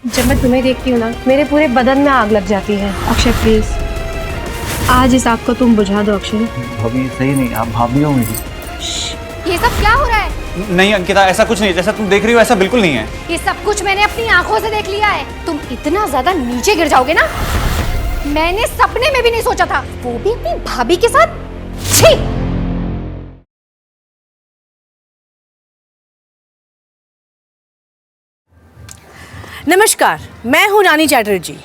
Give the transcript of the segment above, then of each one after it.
जब मैं तुम्हें देखती हूँ ना, मेरे पूरे बदन में आग लग जाती है। अक्षय प्लीज, आज इस आग को तुम बुझा दो अक्षय। भाभी सही नहीं, आप भाभी हो मेरी। ये सब क्या हो रहा है? नहीं अंकिता, ऐसा कुछ नहीं, जैसा तुम देख रही हो ऐसा बिल्कुल नहीं है। ये सब कुछ मैंने अपनी आंखों से देख लिया है। तुम इतना ज्यादा नीचे गिर जाओगे ना, मैंने सपने में भी नहीं सोचा था, वो भी अपनी भाभी के साथ। छी! नमस्कार, मैं हूं रानी चैटर्जी।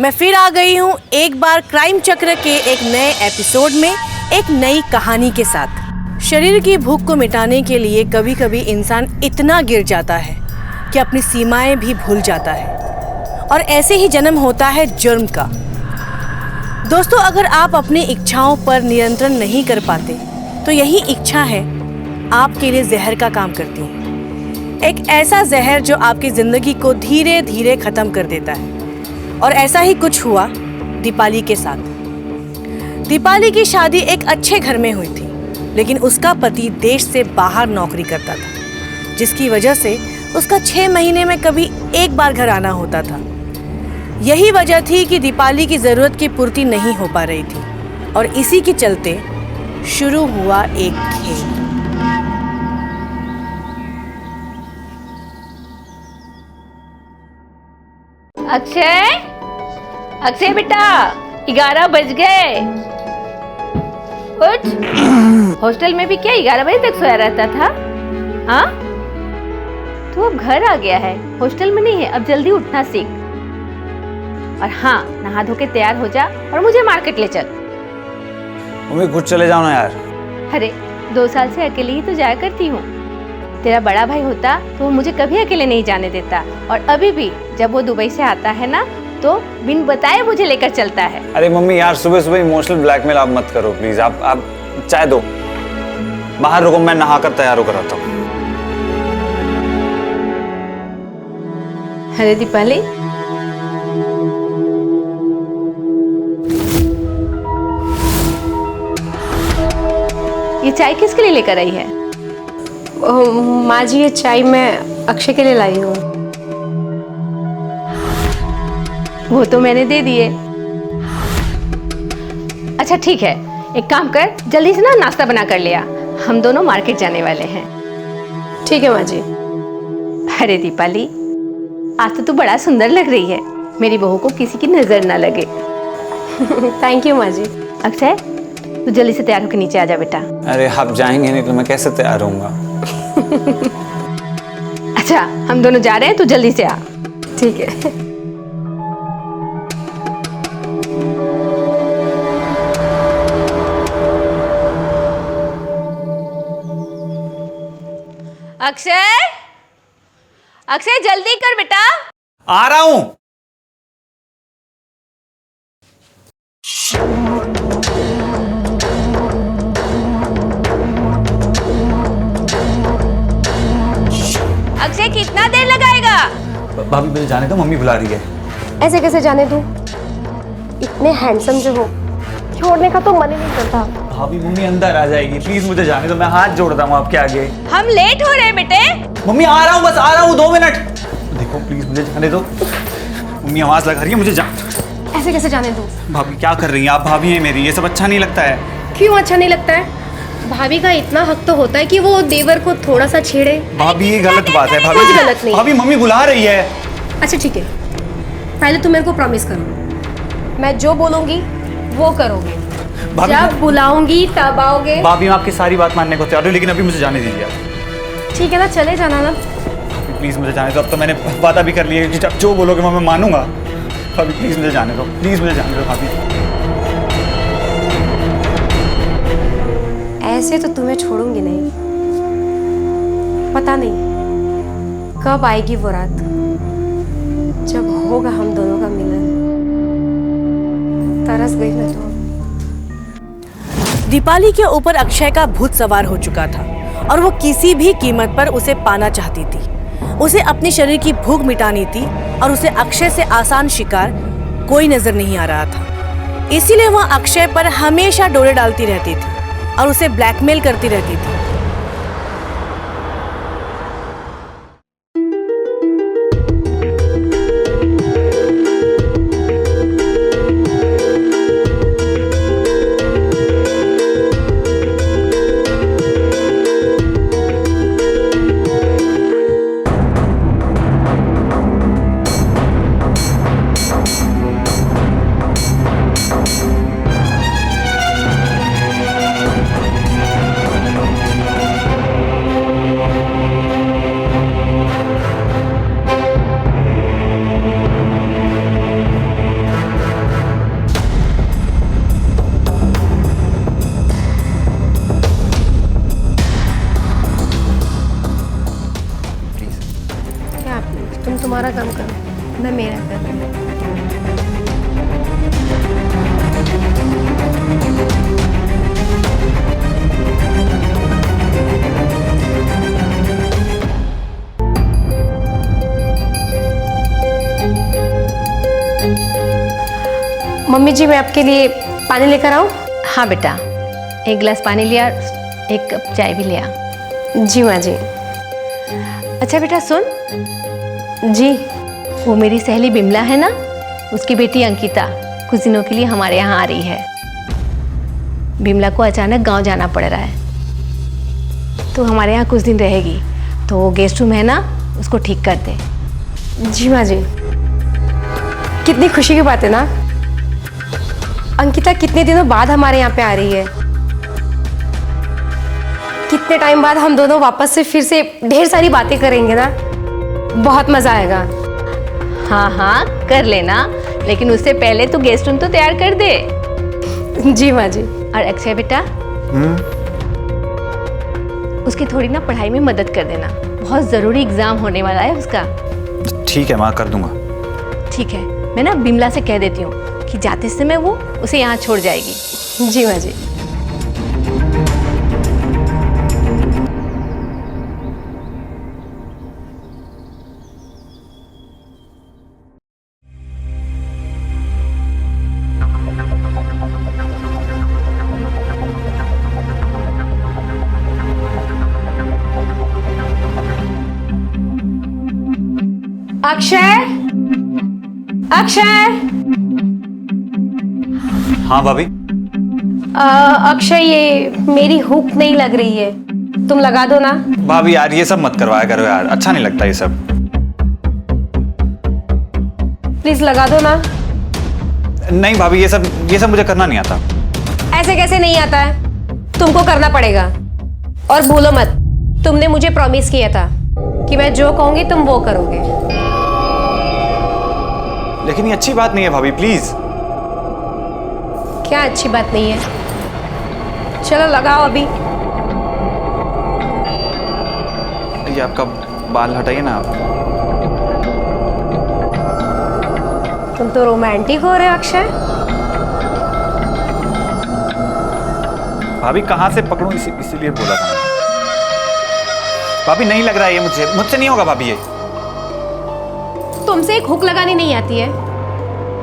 मैं फिर आ गई हूं एक बार क्राइम चक्र के एक नए एपिसोड में एक नई कहानी के साथ। शरीर की भूख को मिटाने के लिए कभी कभी इंसान इतना गिर जाता है कि अपनी सीमाएं भी भूल जाता है, और ऐसे ही जन्म होता है जुर्म का। दोस्तों, अगर आप अपनी इच्छाओं पर नियंत्रण नहीं कर पाते तो यही इच्छा है आपके लिए जहर का काम करती है। एक ऐसा जहर जो आपकी जिंदगी को धीरे धीरे खत्म कर देता है। और ऐसा ही कुछ हुआ दीपाली के साथ। दीपाली की शादी एक अच्छे घर में हुई थी, लेकिन उसका पति देश से बाहर नौकरी करता था, जिसकी वजह से उसका 6 महीने में कभी एक बार घर आना होता था। यही वजह थी कि दीपाली की ज़रूरत की पूर्ति नहीं हो पा रही थी, और इसी के चलते शुरू हुआ एक खेल। अक्षय, अक्षय बेटा, 11 बज गए। उठ। हॉस्टल में भी क्या 11 बजे तक सोया रहता था? हाँ, तू अब घर आ गया है, हॉस्टल में नहीं है। अब जल्दी उठना सीख। और हाँ, नहा धो के तैयार हो जा और मुझे मार्केट ले चल। मम्मी खुद चले जाओ ना यार। अरे 2 साल से अकेले ही तो जाया करती हूँ। तेरा बड़ा भाई होता तो वो मुझे कभी अकेले नहीं जाने देता, और अभी भी जब वो दुबई से आता है ना, तो बिन बताए मुझे लेकर चलता है। अरे मम्मी यार, सुबह सुबह इमोशनल ब्लैकमेल आप मत करो प्लीज। आप चाय दो, बाहर रुको, मैं नहा कर तैयार होकर आता हूँ। अरे दीपाली, ये चाय किसके लिए लेकर आई है? माँ जी, ये चाय मैं अक्षय के लिए लाई हूँ। वो तो मैंने दे दिए। अच्छा ठीक है, एक काम कर, जल्दी से ना नाश्ता बना कर लिया, हम दोनों मार्केट जाने वाले हैं। ठीक है माँ जी। अरे दीपाली, आज तो तू बड़ा सुंदर लग रही है, मेरी बहू को किसी की नजर ना लगे। थैंक यू माँ जी। अक्षय, तू जल्दी से तैयार होकर नीचे आ जा बेटा। अरे आप जाएंगे नहीं तो मैं कैसे तैयार होऊंगा? अच्छा, हम दोनों जा रहे हैं, तू जल्दी से आ। ठीक है। अक्षय, अक्षय जल्दी कर बेटा। आ रहा हूँ। अक्षय कितना देर लगाएगा? भाभी मुझे जाने दो, मम्मी बुला रही है। ऐसे कैसे जाने दूँ? इतने हैंडसम जो हो, छोड़ने का तो मन ही नहीं करता। भाभी मम्मी अंदर आ जाएगी, प्लीज मुझे जाने दो, मैं हाथ जोड़ता हूँ आपके आगे। हम लेट हो रहे हैं बेटे। मम्मी आ रहा हूँ, बस आ रहा हूँ, 2 मिनट। देखो प्लीज मुझे जाने दो। मम्मी आवाज लगा रही है, मुझे जा। ऐसे कैसे जाने दूँ? भाभी क्या कर रही हैं आप? भाभी हैं मेरी, ये सब अच्छा नहीं लगता है। क्यों अच्छा नहीं लगता है? भाभी का इतना हक तो होता है कि वो देवर को थोड़ा सा छेड़े। भाभी ये गलत बात है। भाभी कुछ गलत नहीं। भाभी मम्मी बुला रही है। अच्छा ठीक है, पहले तुम मेरे को प्रॉमिस करो, मैं जो बोलूंगी वो करोगे। जब बुलाऊंगी तब आओगे। भाभी मैं आपकी सारी बात मानने को तैयार हूँ, लेकिन अभी मुझे जाने दीजिए आप। ठीक है ना, चले जाना ना। प्लीज मुझे जाने दो, अब तो मैंने वादा भी कर लिया है कि जो बोलोगे मैं मानूंगा। भाभी प्लीज मुझे जाने दो, प्लीज मुझे जाने दो भाभी। ऐसे तो तुम्हें छोड़ूंगी नहीं। पता नहीं कब आएगी वो रात जब होगा हम दोनों का मिलन। तरस गई मैं तो। दीपाली के ऊपर अक्षय का भूत सवार हो चुका था, और वो किसी भी कीमत पर उसे पाना चाहती थी। उसे अपने शरीर की भूख मिटानी थी, और उसे अक्षय से आसान शिकार कोई नजर नहीं आ रहा था। इसीलिए वह अक्षय पर हमेशा डोरे डालती रहती थी और उसे ब्लैकमेल करती रहती थी। मैं मेरा कर रही हूँ। मम्मी जी, मैं आपके लिए पानी लेकर आऊँ? हाँ बेटा, एक गिलास पानी लिया, एक कप चाय भी लिया। जी माँ जी। अच्छा बेटा सुन, जी। वो मेरी सहेली बिमला है ना, उसकी बेटी अंकिता कुछ दिनों के लिए हमारे यहाँ आ रही है। बिमला को अचानक गांव जाना पड़ रहा है, तो हमारे यहाँ कुछ दिन रहेगी। तो वो गेस्ट रूम है ना, उसको ठीक कर दे। जी माँ जी। कितनी खुशी की बात है ना, अंकिता कितने दिनों बाद हमारे यहाँ पे आ रही है। कितने टाइम बाद हम दोनों वापस से फिर से ढेर सारी बातें करेंगे ना, बहुत मजा आएगा। हाँ हाँ कर लेना, लेकिन उससे पहले तू गेस्ट रूम तो तैयार कर दे। जी माँ जी। और अक्षय बेटा, उसकी थोड़ी ना पढ़ाई में मदद कर देना, बहुत ज़रूरी एग्ज़ाम होने वाला है उसका। ठीक है माँ, कर दूंगा। ठीक है, मैं ना बिमला से कह देती हूँ कि जाते समय वो उसे यहाँ छोड़ जाएगी। जी माँ जी। अक्षय, अक्षय। हाँ भाभी। अक्षय, ये मेरी हुक नहीं लग रही है, तुम लगा दो ना। भाभी यार ये सब मत करवाया करो यार, अच्छा नहीं लगता ये सब। प्लीज लगा दो ना। नहीं भाभी, ये सब मुझे करना नहीं आता। ऐसे कैसे नहीं आता है, तुमको करना पड़ेगा। और बोलो मत, तुमने मुझे प्रॉमिस किया था कि मैं जो कहूंगी तुम वो करोगे। लेकिन ये अच्छी बात नहीं है भाभी, प्लीज। क्या अच्छी बात नहीं है? चलो लगाओ अभी। ये आपका बाल हटाइए ना आप। तुम तो रोमांटिक हो रहे हो अक्षय। भाभी कहाँ से पकड़ूं, इसीलिए बोला था। भाभी नहीं लग रहा है ये, मुझसे नहीं होगा भाभी ये। तुमसे एक हुक लगानी नहीं आती है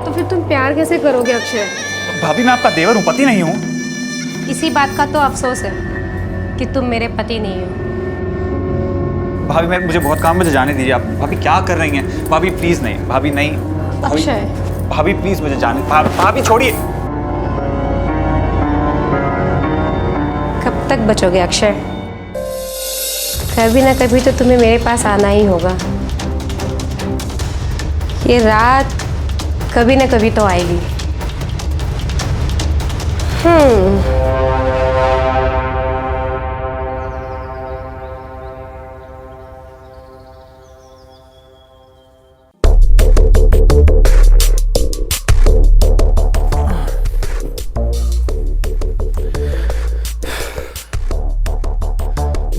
तो फिर तुम प्यार कैसे करोगे अक्षय? भाभी मैं आपका देवर हूँ, पति नहीं हूँ। इसी बात का तो अफसोस है कि तुम मेरे पति नहीं हो। भाभी मुझे बहुत काम, मुझे जाने दीजिए आप। भाभी क्या कर रही हैं? भाभी प्लीज नहीं, भाभी नहीं। अक्षय, भाभी प्लीज मुझे जाने। भाभी छोड़िए। कब तक बचोगे अक्षय? कभी ना कभी तो तुम्हें मेरे पास आना ही होगा। ये रात कभी ना कभी तो आएगी।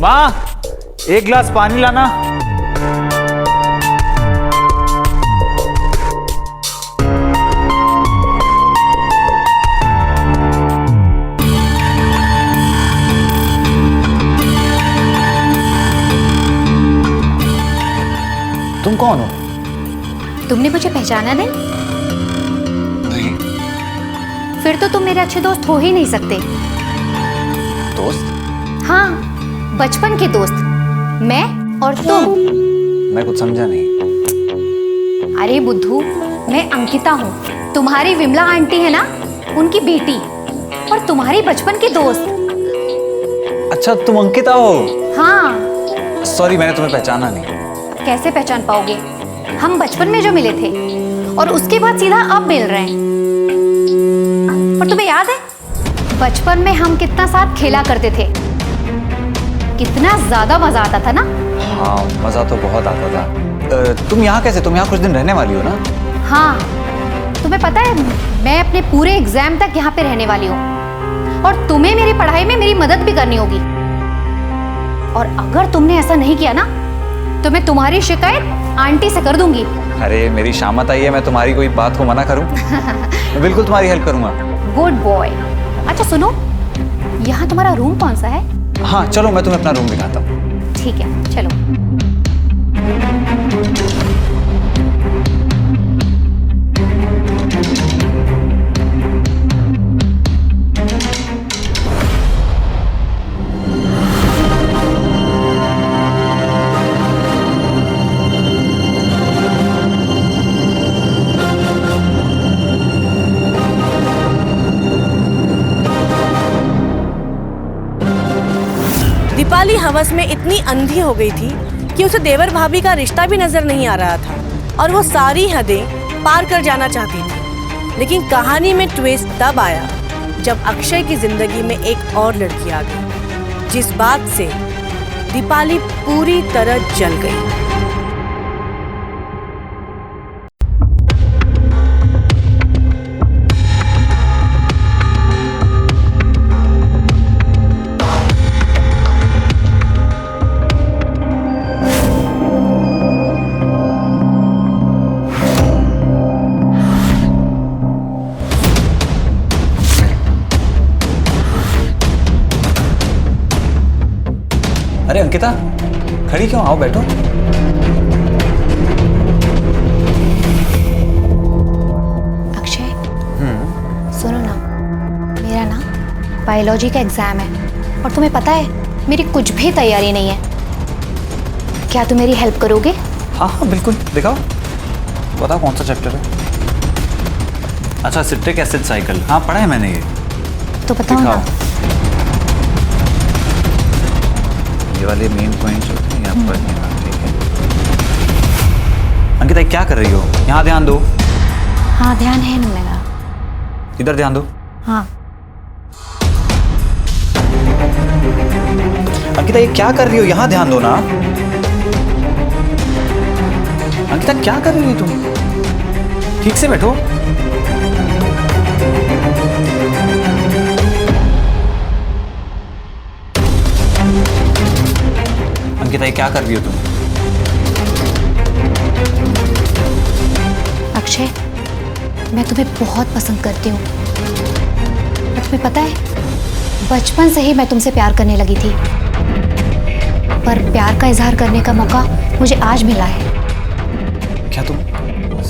माँ, एक गिलास पानी लाना। तुम कौन हो? तुमने मुझे पहचाना नहीं? नहीं। फिर तो तुम मेरे अच्छे दोस्त हो ही नहीं सकते। दोस्त? हाँ, बचपन के दोस्त, मैं और तुम। मैं कुछ समझा नहीं। अरे बुद्धू, मैं अंकिता हूँ, तुम्हारी विमला आंटी है ना, उनकी बेटी, और तुम्हारी बचपन की दोस्त। अच्छा तुम अंकिता हो? हाँ। सॉरी, मैंने तुम्हें पहचाना नहीं। कैसे पहचान पाओगे? हम बचपन में जो मिले थे और उसके बाद सीधा अब मिल रहे हैं। और तुम्हें याद है बचपन में हम कितना साथ खेला करते थे, कितना ज्यादा मजा आता था ना? हाँ मजा तो बहुत आता था। तुम यहाँ कैसे? तुम यहाँ कुछ दिन रहने वाली हो ना? हाँ, तुम्हें पता है मैं अपने पूरे एग्जाम तक यहाँ पे रहने वाली हूँ, और तुम्हें मेरी पढ़ाई में मेरी मदद भी करनी होगी। और अगर तुमने ऐसा नहीं किया ना तो मैं तुम्हारी शिकायत आंटी से कर दूंगी। अरे मेरी शामत आई है, मैं तुम्हारी कोई बात को मना करूं? मैं बिल्कुल तुम्हारी हेल्प करूंगा। Good boy. अच्छा सुनो, यहाँ तुम्हारा रूम कौन सा है? हाँ चलो मैं तुम्हें अपना रूम दिखाता हूँ। ठीक है चलो। दीपाली हवस में इतनी अंधी हो गई थी कि उसे देवर भाभी का रिश्ता भी नजर नहीं आ रहा था और वो सारी हदें पार कर जाना चाहती थी। लेकिन कहानी में ट्विस्ट तब आया जब अक्षय की जिंदगी में एक और लड़की आ गई, जिस बात से दीपाली पूरी तरह जल गई। अरे अंकिता, खड़ी क्यों? आओ बैठो। अक्षय सुनो ना, मेरा ना बायोलॉजी का एग्जाम है और तुम्हें पता है मेरी कुछ भी तैयारी नहीं है। क्या तुम मेरी हेल्प करोगे? हाँ हाँ बिल्कुल, दिखाओ, बताओ कौन सा चैप्टर है? अच्छा, सिट्रिक एसिड साइकिल, हाँ पढ़ा है मैंने ये। तो बताओ ना। ये वाले मेन पॉइंट जो थे यहाँ पर, ठीक है। अंकिता ये क्या कर रही हो? यहाँ ध्यान दो। हाँ ध्यान है ना मेरा। इधर ध्यान दो। हाँ। अंकिता ये क्या कर रही हो? यहाँ ध्यान दो ना। अंकिता क्या कर रही हो तुम? ठीक से बैठो। अंकिता ये क्या कर रही हो तुम? अक्षय, मैं तुम्हें बहुत पसंद करती हूँ। और तुम्हें पता है, बचपन से ही मैं तुमसे प्यार करने लगी थी, पर प्यार का इजहार करने का मौका मुझे आज मिला है। क्या तुम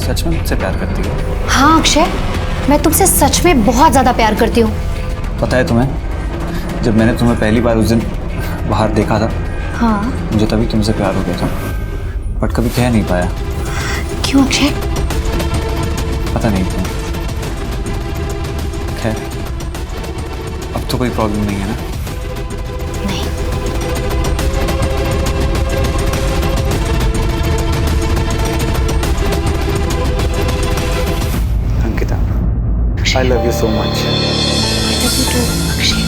सच में मुझसे प्यार करती हो? हाँ अक्षय, मैं तुमसे सच में बहुत ज्यादा प्यार करती हूँ। पता है तुम्हें, जब मैंने तुम्हें पहली बार उस दिन बाहर देखा था, हाँ। मुझे तभी तुमसे प्यार हो गया था, बट कभी कह नहीं पाया। क्यों अक्षय? पता नहीं क्यों। खैर, अब तो कोई प्रॉब्लम नहीं है ना? नहीं। Ankita, I love you so much. Akshay,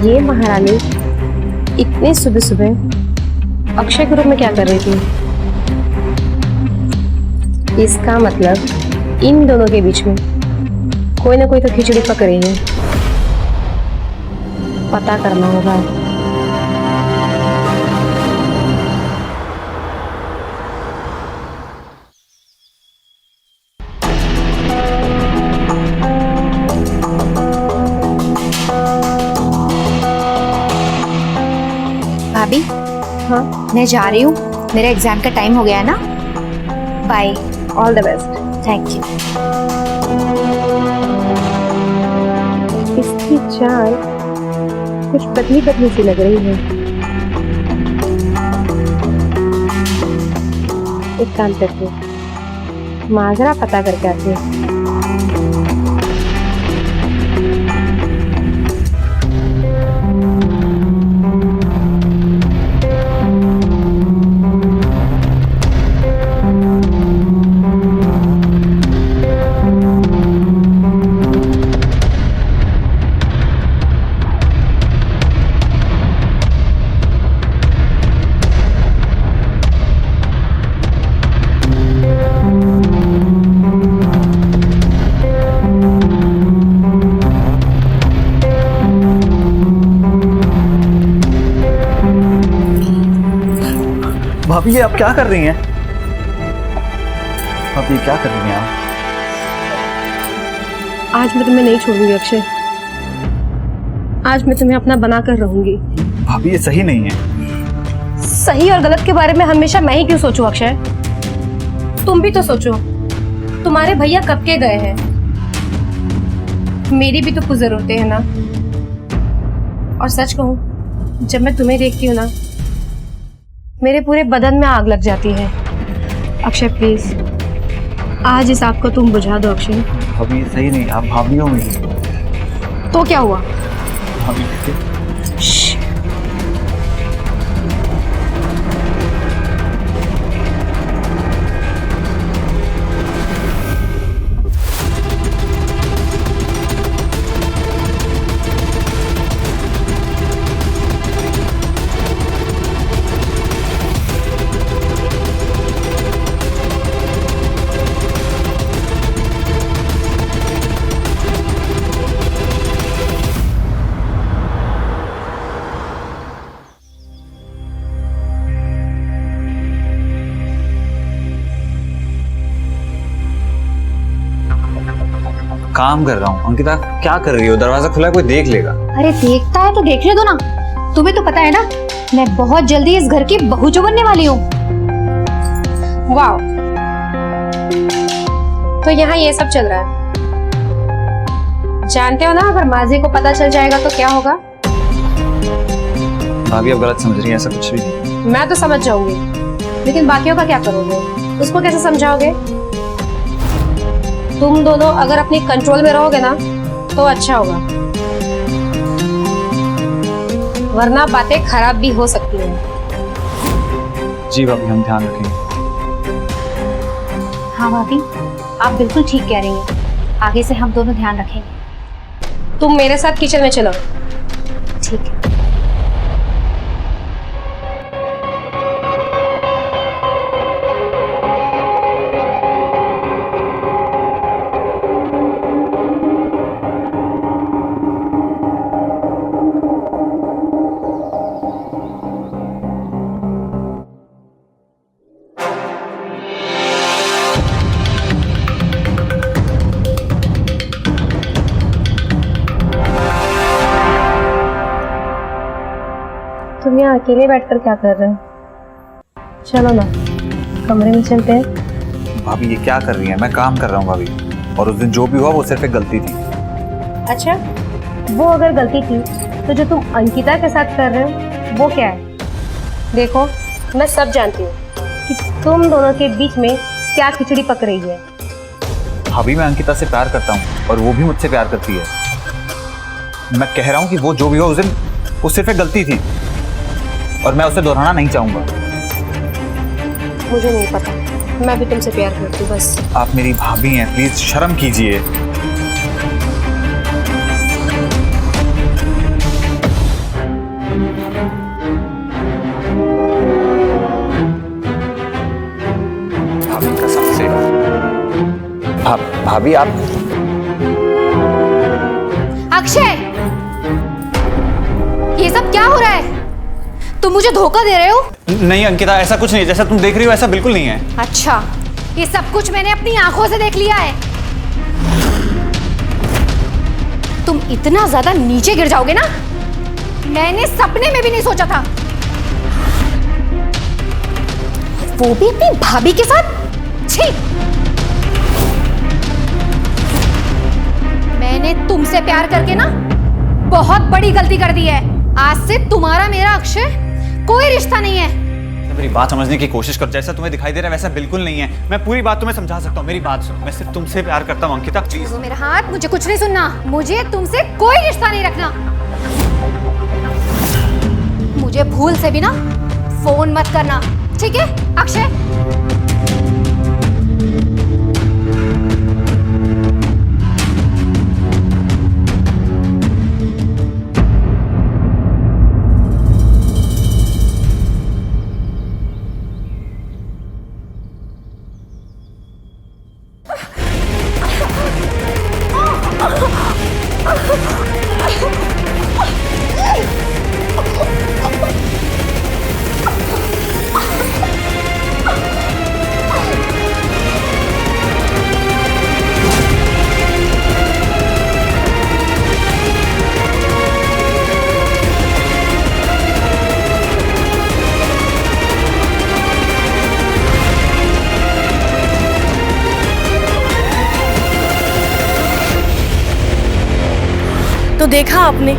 ये महारानी इतने सुबह सुबह अक्षय के रूप में क्या कर रही थी? इसका मतलब इन दोनों के बीच में कोई ना कोई तो खिचड़ी पक रही है। पता करना होगा। हाँ मैं जा रही हूँ, मेरा एग्जाम का टाइम हो गया है ना। Bye. All the best. Thank you. इसकी चाल कुछ पतली पतली सी लग रही है। एक काम करती हूँ, माजरा पता करके आती हूँ। भाभी ये आप क्या कर रही हैं? भाभी क्या कर रही हैं आप? आज मैं तुम्हें नहीं छोड़ूंगी अक्षय। आज मैं तुम्हें अपना बना कर रहूंगी। भाभी ये सही नहीं है। सही और गलत के बारे में हमेशा मैं ही क्यों सोचूं अक्षय? तुम भी तो सोचो, तुम्हारे भैया कब के गए हैं, मेरी भी तो कुछ जरूरतें हैं ना। और सच कहूं, जब मैं तुम्हें देखती हूँ ना, मेरे पूरे बदन में आग लग जाती है। अक्षय प्लीज, आज इस आग को तुम बुझा दो अक्षय। भाभी ये सही नहीं, आप भाभी हो मेरी। तो क्या हुआ? भाभी काम कर रहा हूँ। अंकिता क्या कर रही हो? दरवाजा खुला है, कोई देख लेगा। अरे देखता है तो देख ले दो ना। तुम्हें तो पता है ना, मैं बहुत जल्दी इस घर की बहू जो बनने वाली हूँ। वाह, तो यहाँ ये सब चल रहा है। जानते हो ना, अगर माजी को पता चल जाएगा तो क्या होगा? भाभी आप गलत समझ रही हैं, ऐसा कुछ भी नहीं। मैं तो समझ जाऊंगी, लेकिन बाकियों का क्या करोगे? उसको कैसे समझाओगे? तुम दोनों अगर अपनी कंट्रोल में रहोगे ना तो अच्छा होगा, वरना बातें खराब भी हो सकती हैं। जी भाभी, हम ध्यान रखेंगे। हाँ भाभी, आप बिल्कुल ठीक कह रही हैं। आगे से हम दोनों ध्यान रखेंगे। तुम मेरे साथ किचन में चलो। ठीक है। तुम यहाँ अकेले बैठकर क्या कर रहे हो? चलो ना, कमरे में चलते हैं। भाभी ये क्या कर रही हैं? मैं काम कर रहा हूँ भाभी, और उस दिन जो भी हुआ वो सिर्फ एक गलती थी। अच्छा, वो अगर गलती थी तो जो तुम अंकिता के साथ कर रहे हो वो क्या है? देखो, मैं सब जानती हूँ कि तुम दोनों के बीच में क्या खिचड़ी पक रही है। भाभी मैं अंकिता से प्यार करता हूँ और वो भी मुझसे प्यार करती है। मैं कह रहा हूँ कि वो जो भी हुआ उस दिन वो सिर्फ एक गलती थी और मैं उसे दोहराना नहीं चाहूंगा। मुझे नहीं पता, मैं भी तुमसे प्यार करती हूँ बस। आप मेरी भाभी हैं, प्लीज शर्म कीजिए। भाभी कसम से। भाभी आप। अक्षय, ये सब क्या हो रहा है? तुम मुझे धोखा दे रहे हो? नहीं अंकिता, ऐसा कुछ नहीं, जैसा तुम देख रही हो ऐसा बिल्कुल नहीं है। अच्छा, ये सब कुछ मैंने अपनी आंखों से देख लिया है। तुम इतना ज्यादा नीचे गिर जाओगे ना, मैंने सपने में भी नहीं सोचा था। वो भी अपनी भाभी के साथ। छी! मैंने तुमसे प्यार करके ना बहुत बड़ी गलती कर दी है। आज से तुम्हारा मेरा अक्षय कोई रिश्ता नहीं है। मेरी बात समझने की कोशिश कर, जैसा तुम्हें दिखाई दे रहा है वैसा बिल्कुल नहीं है। मैं पूरी बात तुम्हें समझा सकता हूँ, मेरी बात सुनो। मैं सिर्फ तुमसे प्यार करता हूँ अंकिता, प्लीज। छोड़ो मेरा हाथ, मुझे कुछ नहीं सुनना। मुझे तुमसे कोई रिश्ता नहीं रखना। मुझे भूल से भी ना फोन मत करना, ठीक है अक्षय? तो देखा आपने,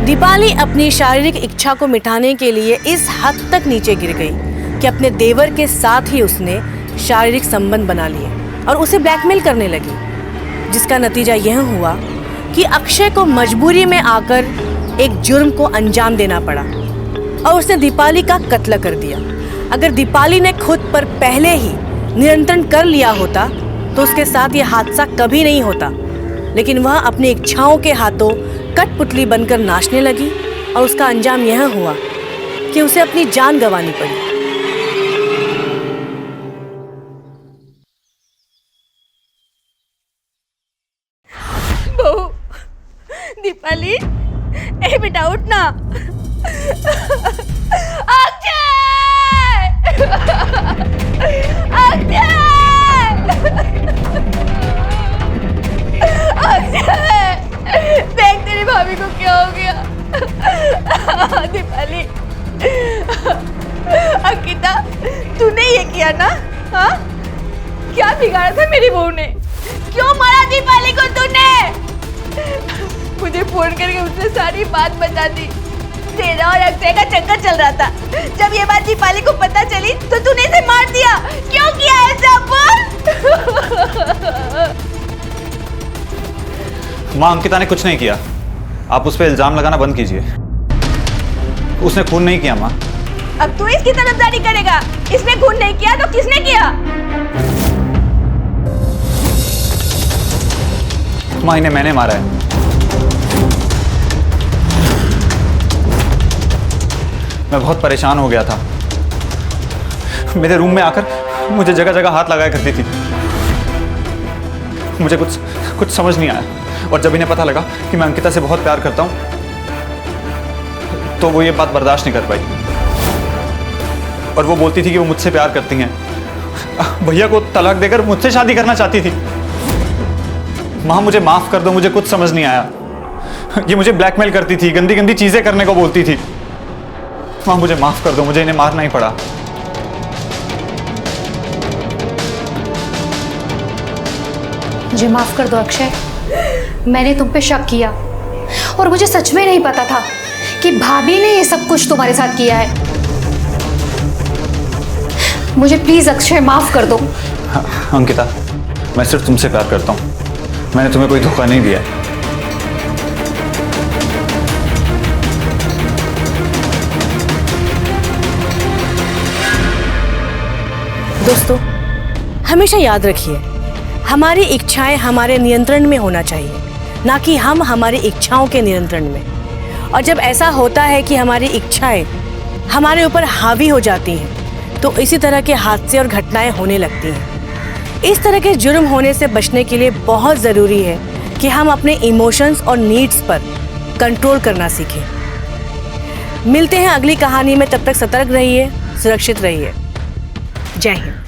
दीपाली अपनी शारीरिक इच्छा को मिटाने के लिए इस हद तक नीचे गिर गई कि अपने देवर के साथ ही उसने शारीरिक संबंध बना लिए और उसे ब्लैकमेल करने लगी, जिसका नतीजा यह हुआ कि अक्षय को मजबूरी में आकर एक जुर्म को अंजाम देना पड़ा और उसने दीपाली का कत्ल कर दिया। अगर दीपाली ने खुद पर पहले ही नियंत्रण कर लिया होता तो उसके साथ यह हादसा कभी नहीं होता, लेकिन वह अपनी इच्छाओं के हाथों कठपुतली बनकर नाचने लगी और उसका अंजाम यह हुआ कि उसे अपनी जान गंवानी पड़ी। बहू, दीपाली, ए बेटा उठ ना। अक्षय! अक्षय! देख तेरी भाभी को क्या हो गया। दीपाली, अंकिता, तूने ये किया ना? हाँ, क्या बिगाड़ा था मेरी बहू ने? क्यों मारा दीपाली को तूने? मुझे फोन करके उसने सारी बात बता दी। तेरा और अक्षय का चक्कर चल रहा था। जब ये बात दीपाली को पता चली तो तूने इसे मार दिया। क्यों किया ऐसा? बोल। माँ, अंकिता ने कुछ नहीं किया। आप उस पर इल्जाम लगाना बंद कीजिए। उसने खून नहीं किया माँ। अब तू इसकी तरफदारी करेगा? इसने खून नहीं किया तो किसने किया? माँ, इन्हें मैंने मारा है। मैं बहुत परेशान हो गया था। मेरे रूम में आकर मुझे जगह जगह हाथ लगाया करती थी। मुझे कुछ समझ नहीं आया और जब इन्हें पता लगा कि मैं अंकिता से बहुत प्यार करता हूं तो वो ये बात बर्दाश्त नहीं कर पाई और वो बोलती थी कि वो मुझसे प्यार करती हैं। भैया को तलाक देकर मुझसे शादी करना चाहती थी। माँ, मुझे माफ कर दो, मुझे कुछ समझ नहीं आया। ये मुझे ब्लैकमेल करती थी, गंदी गंदी चीजें करने को बोलती थी। माँ, मुझे माफ कर दो, मुझे इन्हें मारना ही पड़ा। मुझे माफ कर दो अक्षय, मैंने तुम पे शक किया और मुझे सच में नहीं पता था कि भाभी ने ये सब कुछ तुम्हारे साथ किया है। मुझे प्लीज अक्षय माफ कर दो। अंकिता, मैं सिर्फ तुमसे प्यार करता हूँ, मैंने तुम्हें कोई धोखा नहीं दिया है। दोस्तों, हमेशा याद रखिए, हमारी इच्छाएं हमारे नियंत्रण में होना चाहिए, ना कि हम हमारी इच्छाओं के नियंत्रण में। और जब ऐसा होता है कि हमारी इच्छाएं हमारे ऊपर हावी हो जाती हैं तो इसी तरह के हादसे और घटनाएं होने लगती हैं। इस तरह के जुर्म होने से बचने के लिए बहुत ज़रूरी है कि हम अपने इमोशंस और नीड्स पर कंट्रोल करना सीखें। मिलते हैं अगली कहानी में, तब तक सतर्क रहिए, सुरक्षित रहिए। जय हिंद।